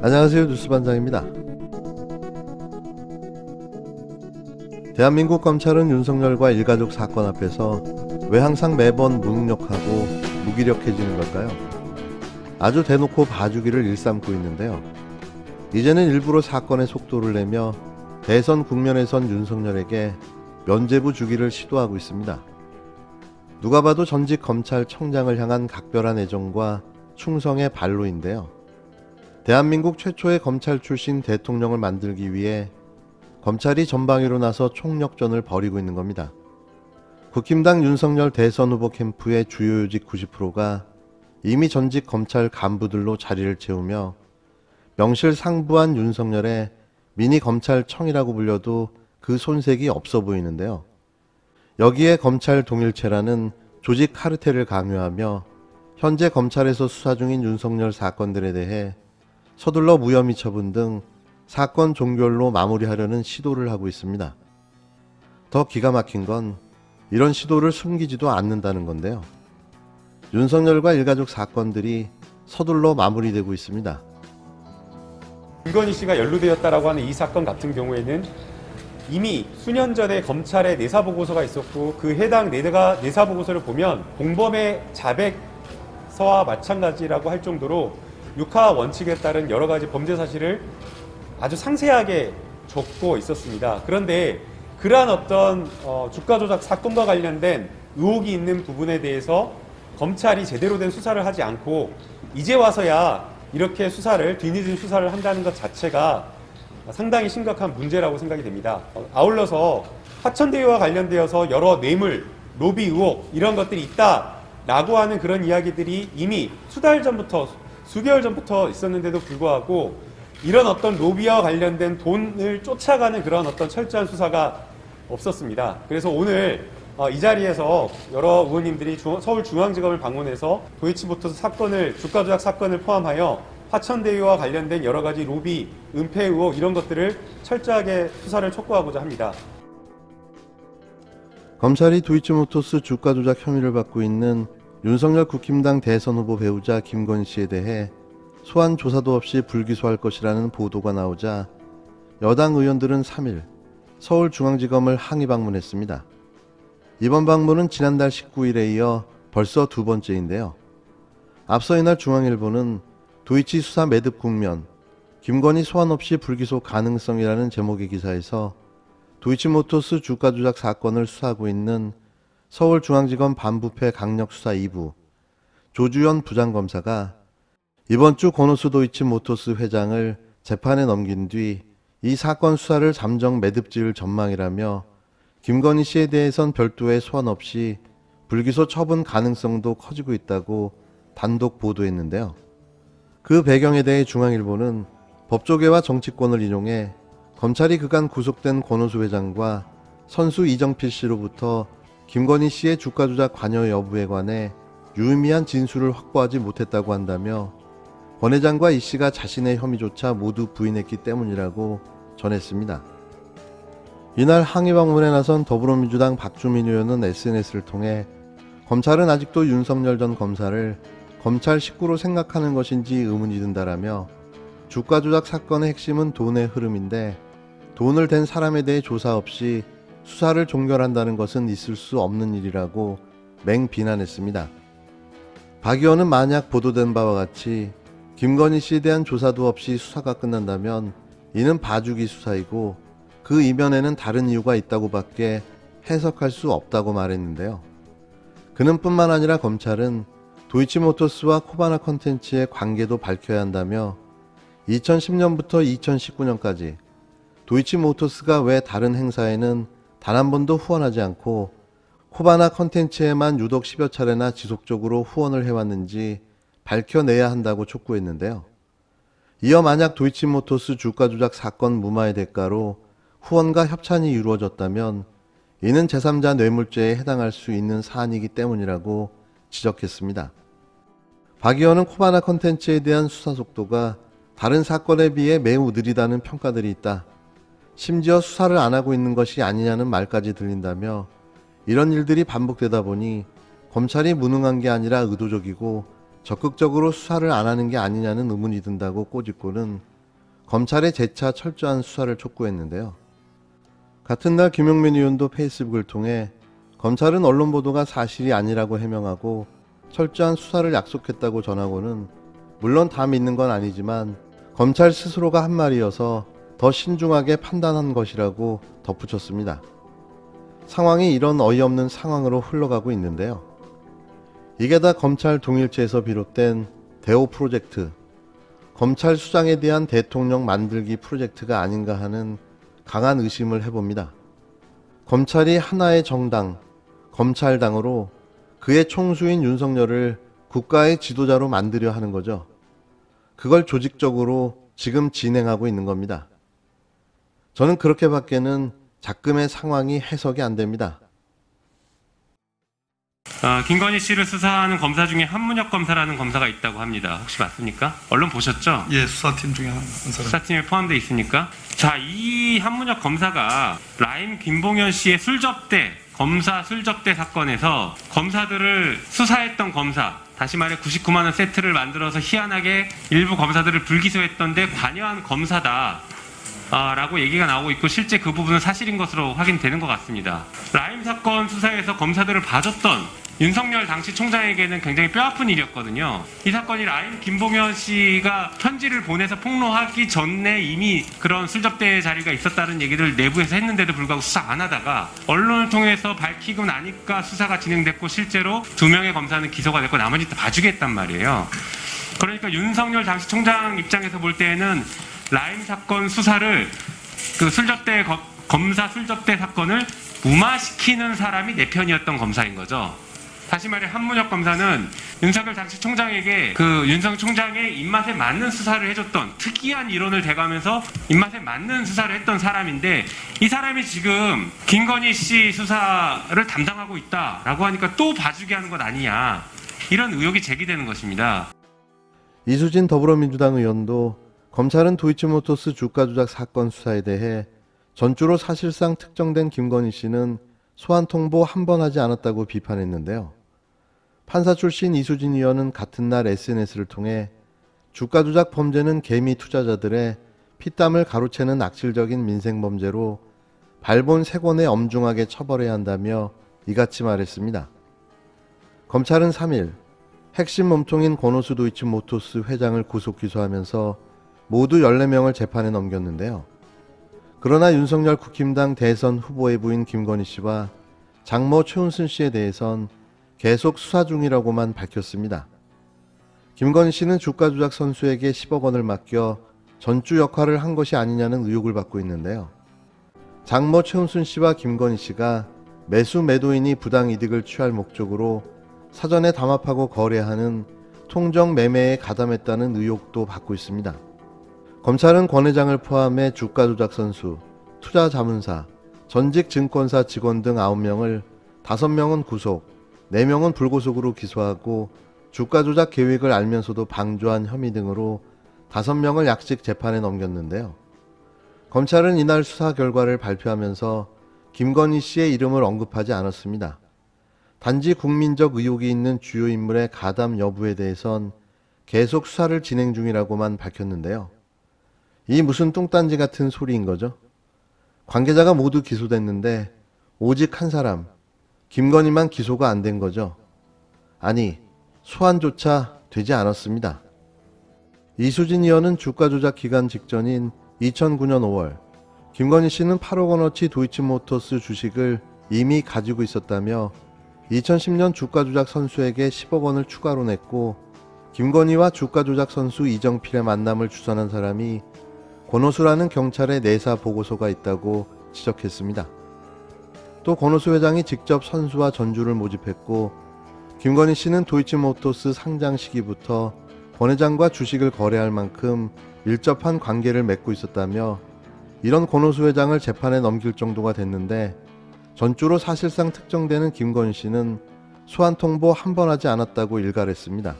안녕하세요, 뉴스반장입니다. 대한민국 검찰은 윤석열과 일가족 사건 앞에서 왜 항상 매번 무능력하고 무기력해지는 걸까요? 아주 대놓고 봐주기를 일삼고 있는데요. 이제는 일부러 사건의 속도를 내며 대선 국면에선 윤석열에게 면죄부 주기를 시도하고 있습니다. 누가 봐도 전직 검찰청장을 향한 각별한 애정과 충성의 발로인데요. 대한민국 최초의 검찰 출신 대통령을 만들기 위해 검찰이 전방위로 나서 총력전을 벌이고 있는 겁니다. 국힘당 윤석열 대선 후보 캠프의 주요 요직 90%가 이미 전직 검찰 간부들로 자리를 채우며 명실상부한 윤석열의 미니 검찰청이라고 불려도 그 손색이 없어 보이는데요. 여기에 검찰 동일체라는 조직 카르텔을 강요하며 현재 검찰에서 수사 중인 윤석열 사건들에 대해 서둘러 무혐의 처분 등 사건 종결로 마무리하려는 시도를 하고 있습니다. 더 기가 막힌 건 이런 시도를 숨기지도 않는다는 건데요. 윤석열과 일가족 사건들이 서둘러 마무리되고 있습니다. 김건희 씨가 연루되었다라고 하는 이 사건 같은 경우에는 이미 수년 전에 검찰의 내사보고서가 있었고 그 해당 내사보고서를 보면 공범의 자백서와 마찬가지라고 할 정도로 육하 원칙에 따른 여러 가지 범죄 사실을 아주 상세하게 적고 있었습니다. 그런데 그러한 어떤 주가 조작 사건과 관련된 의혹이 있는 부분에 대해서 검찰이 제대로 된 수사를 하지 않고 이제 와서야 이렇게 뒤늦은 수사를 한다는 것 자체가 상당히 심각한 문제라고 생각이 됩니다. 아울러서 화천대유와 관련되어서 여러 뇌물, 로비 의혹 이런 것들이 있다라고 하는 그런 이야기들이 이미 수개월 전부터 있었는데도 불구하고 이런 어떤 로비와 관련된 돈을 쫓아가는 그런 어떤 철저한 수사가 없었습니다. 그래서 오늘 이 자리에서 여러 의원님들이 서울중앙지검을 방문해서 도이치모터스 사건을 주가 조작 사건을 포함하여 화천대유와 관련된 여러 가지 로비, 은폐 의혹 이런 것들을 철저하게 수사를 촉구하고자 합니다. 검찰이 도이치모터스 주가 조작 혐의를 받고 있는 윤석열 국힘당 대선 후보 배우자 김건희 씨에 대해 소환 조사도 없이 불기소할 것이라는 보도가 나오자 여당 의원들은 3일 서울중앙지검을 항의 방문했습니다. 이번 방문은 지난달 19일에 이어 벌써 두 번째인데요. 앞서 이날 중앙일보는 도이치 수사 매듭 국면, 김건희 소환 없이 불기소 가능성이라는 제목의 기사에서 도이치모터스 주가 조작 사건을 수사하고 있는 서울중앙지검 반부패 강력수사 2부 조주연 부장검사가 이번 주 권오수 도이치모터스 회장을 재판에 넘긴 뒤 이 사건 수사를 잠정 매듭지을 전망이라며 김건희 씨에 대해선 별도의 소환 없이 불기소 처분 가능성도 커지고 있다고 단독 보도했는데요. 그 배경에 대해 중앙일보는 법조계와 정치권을 인용해 검찰이 그간 구속된 권오수 회장과 선수 이정필 씨로부터 김건희 씨의 주가 조작 관여 여부에 관해 유의미한 진술을 확보하지 못했다고 한다며 권 회장과 이 씨가 자신의 혐의조차 모두 부인했기 때문이라고 전했습니다. 이날 항의 방문에 나선 더불어민주당 박주민 의원은 SNS를 통해 검찰은 아직도 윤석열 전 검사를 검찰 식구로 생각하는 것인지 의문이 든다라며 주가 조작 사건의 핵심은 돈의 흐름인데 돈을 댄 사람에 대해 조사 없이 수사를 종결한다는 것은 있을 수 없는 일이라고 맹비난했습니다. 박 의원은 만약 보도된 바와 같이 김건희 씨에 대한 조사도 없이 수사가 끝난다면 이는 봐주기 수사이고 그 이면에는 다른 이유가 있다고 밖에 해석할 수 없다고 말했는데요. 그는 뿐만 아니라 검찰은 도이치모터스와 코바나 컨텐츠의 관계도 밝혀야 한다며 2010년부터 2019년까지 도이치모터스가 왜 다른 행사에는 단 한 번도 후원하지 않고 코바나 컨텐츠에만 유독 10여 차례나 지속적으로 후원을 해왔는지 밝혀내야 한다고 촉구했는데요. 이어 만약 도이치모터스 주가 조작 사건 무마의 대가로 후원과 협찬이 이루어졌다면 이는 제3자 뇌물죄에 해당할 수 있는 사안이기 때문이라고 지적했습니다. 박 의원은 코바나 컨텐츠에 대한 수사 속도가 다른 사건에 비해 매우 느리다는 평가들이 있다. 심지어 수사를 안 하고 있는 것이 아니냐는 말까지 들린다며 이런 일들이 반복되다 보니 검찰이 무능한 게 아니라 의도적이고 적극적으로 수사를 안 하는 게 아니냐는 의문이 든다고 꼬집고는 검찰의 재차 철저한 수사를 촉구했는데요. 같은 날 김용민 의원도 페이스북을 통해 검찰은 언론 보도가 사실이 아니라고 해명하고 철저한 수사를 약속했다고 전하고는 물론 다 믿는 건 아니지만 검찰 스스로가 한 말이어서 더 신중하게 판단한 것이라고 덧붙였습니다. 상황이 이런 어이없는 상황으로 흘러가고 있는데요. 이게 다 검찰 동일체에서 비롯된 대오 프로젝트, 검찰 수장에 대한 대통령 만들기 프로젝트가 아닌가 하는 강한 의심을 해봅니다. 검찰이 하나의 정당, 검찰당으로 그의 총수인 윤석열을 국가의 지도자로 만들려 하는 거죠. 그걸 조직적으로 지금 진행하고 있는 겁니다. 저는 그렇게밖에는 작금의 상황이 해석이 안 됩니다. 김건희 씨를 수사하는 검사 중에 한문혁 검사라는 검사가 있다고 합니다. 혹시 맞습니까? 언론 보셨죠? 예, 수사팀 중에 한 사람. 수사팀에 포함되어 있습니까? 자, 이 한문혁 검사가 라임 김봉현 씨의 술접대, 검사 술접대 사건에서 검사들을 수사했던 검사, 다시 말해 99만 원 세트를 만들어서 희한하게 일부 검사들을 불기소했던데 관여한 검사다 라고 얘기가 나오고 있고, 실제 그 부분은 사실인 것으로 확인되는 것 같습니다. 라임 사건 수사에서 검사들을 봐줬던 윤석열 당시 총장에게는 굉장히 뼈아픈 일이었거든요. 이 사건이 라임 김봉현 씨가 편지를 보내서 폭로하기 전에 이미 그런 술접대 자리가 있었다는 얘기를 내부에서 했는데도 불구하고 수사 안 하다가 언론을 통해서 밝히고 나니까 수사가 진행됐고, 실제로 2명의 검사는 기소가 됐고 나머지 다 봐주겠단 말이에요. 그러니까 윤석열 당시 총장 입장에서 볼 때에는 라임 사건 수사를, 그 술접대 검사 술접대 사건을 무마시키는 사람이 내 편이었던 검사인 거죠. 다시 말해 한문혁 검사는 윤석열 당시 총장에게 그 윤석열 총장의 입맛에 맞는 수사를 해줬던, 특이한 이론을 대가면서 입맛에 맞는 수사를 했던 사람인데, 이 사람이 지금 김건희 씨 수사를 담당하고 있다라고 하니까 또 봐주게 하는 것 아니냐, 이런 의혹이 제기되는 것입니다. 이수진 더불어민주당 의원도 검찰은 도이치모터스 주가 조작 사건 수사에 대해 전주로 사실상 특정된 김건희 씨는 소환 통보 한 번 하지 않았다고 비판했는데요. 판사 출신 이수진 의원은 같은 날 SNS를 통해 주가 조작 범죄는 개미 투자자들의 피땀을 가로채는 악질적인 민생범죄로 발본 3건에 엄중하게 처벌해야 한다며 이같이 말했습니다. 검찰은 3일 핵심 몸통인 권오수 도이치모터스 회장을 구속 기소하면서 모두 14명을 재판에 넘겼는데요. 그러나 윤석열 국힘당 대선 후보의 부인 김건희 씨와 장모 최은순 씨에 대해선 계속 수사 중이라고만 밝혔습니다. 김건희 씨는 주가 조작 선수에게 10억 원을 맡겨 전주 역할을 한 것이 아니냐는 의혹을 받고 있는데요. 장모 최은순 씨와 김건희 씨가 매수 매도인이 부당 이득을 취할 목적으로 사전에 담합하고 거래하는 통정 매매에 가담했다는 의혹도 받고 있습니다. 검찰은 권 회장을 포함해 주가 조작 선수, 투자 자문사, 전직 증권사 직원 등 9명을 5명은 구속, 4명은 불구속으로 기소하고 주가 조작 계획을 알면서도 방조한 혐의 등으로 5명을 약식 재판에 넘겼는데요. 검찰은 이날 수사 결과를 발표하면서 김건희 씨의 이름을 언급하지 않았습니다. 단지 국민적 의혹이 있는 주요 인물의 가담 여부에 대해선 계속 수사를 진행 중이라고만 밝혔는데요. 이 무슨 뚱딴지 같은 소리인 거죠? 관계자가 모두 기소됐는데 오직 한 사람, 김건희만 기소가 안 된 거죠. 아니, 소환조차 되지 않았습니다. 이수진 의원은 주가 조작 기간 직전인 2009년 5월 김건희 씨는 8억 원어치 도이치모터스 주식을 이미 가지고 있었다며 2010년 주가 조작 선수에게 10억 원을 추가로 냈고, 김건희와 주가 조작 선수 이정필의 만남을 주선한 사람이 권오수라는 경찰의 내사 보고서가 있다고 지적했습니다. 또 권오수 회장이 직접 선수와 전주를 모집했고, 김건희 씨는 도이치모터스 상장 시기부터 권 회장과 주식을 거래할 만큼 밀접한 관계를 맺고 있었다며, 이런 권오수 회장을 재판에 넘길 정도가 됐는데 전주로 사실상 특정되는 김건희 씨는 소환 통보 한 번 하지 않았다고 일갈했습니다.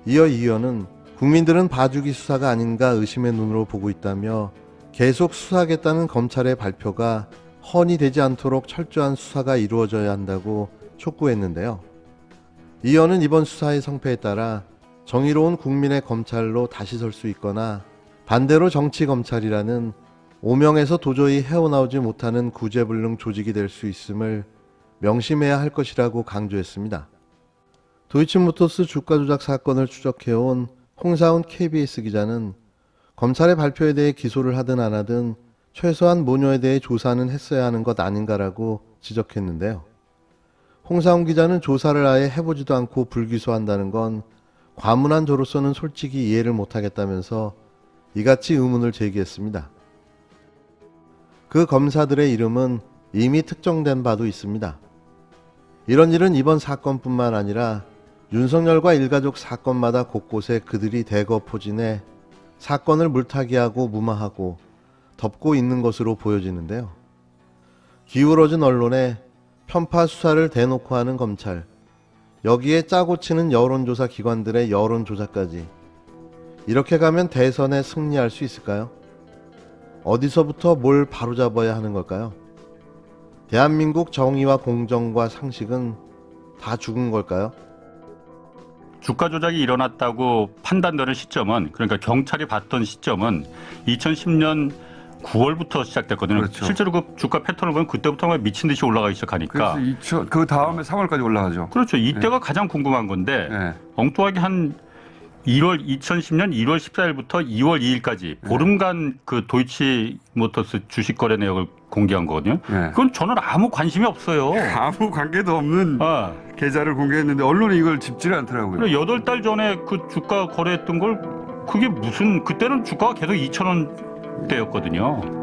이어 이 의원은 국민들은 봐주기 수사가 아닌가 의심의 눈으로 보고 있다며 계속 수사하겠다는 검찰의 발표가 허니 되지 않도록 철저한 수사가 이루어져야 한다고 촉구했는데요. 이현은 이번 수사의 성패에 따라 정의로운 국민의 검찰로 다시 설 수 있거나 반대로 정치 검찰이라는 오명에서 도저히 헤어나오지 못하는 구제불능 조직이 될 수 있음을 명심해야 할 것이라고 강조했습니다. 도이치모터스 주가 조작 사건을 추적해온 홍사훈 KBS 기자는 검찰의 발표에 대해 기소를 하든 안 하든 최소한 모녀에 대해 조사는 했어야 하는 것 아닌가라고 지적했는데요. 홍사훈 기자는 조사를 아예 해보지도 않고 불기소한다는 건 과문한 저로서는 솔직히 이해를 못하겠다면서 이같이 의문을 제기했습니다. 그 검사들의 이름은 이미 특정된 바도 있습니다. 이런 일은 이번 사건뿐만 아니라 윤석열과 일가족 사건마다 곳곳에 그들이 대거 포진해 사건을 물타기하고 무마하고 덮고 있는 것으로 보여지는데요. 기울어진 언론에 편파 수사를 대놓고 하는 검찰, 여기에 짜고 치는 여론조사 기관들의 여론조사까지, 이렇게 가면 대선에 승리할 수 있을까요? 어디서부터 뭘 바로잡아야 하는 걸까요? 대한민국 정의와 공정과 상식은 다 죽은 걸까요? 주가 조작이 일어났다고 판단되는 시점은, 그러니까 경찰이 봤던 시점은 2010년 9월부터 시작됐거든요. 그렇죠. 실제로 그 주가 패턴을 보면 그때부터 미친 듯이 올라가기 시작하니까. 그래서 그 다음에 3월까지 올라가죠. 그렇죠. 이때가 가장 궁금한 건데 네. 엉뚱하게 한 2010년 1월 14일부터 2월 2일까지 보름간 그 도이치모터스 주식 거래 내역을 공개한 거거든요. 네. 그건 저는 아무 관심이 없어요. 아무 관계도 없는 계좌를 공개했는데 언론이 이걸 짚지를 않더라고요. 그리고 8달 전에 그 주가 거래했던 걸 그게 무슨, 그때는 주가가 계속 2,000원대였거든요.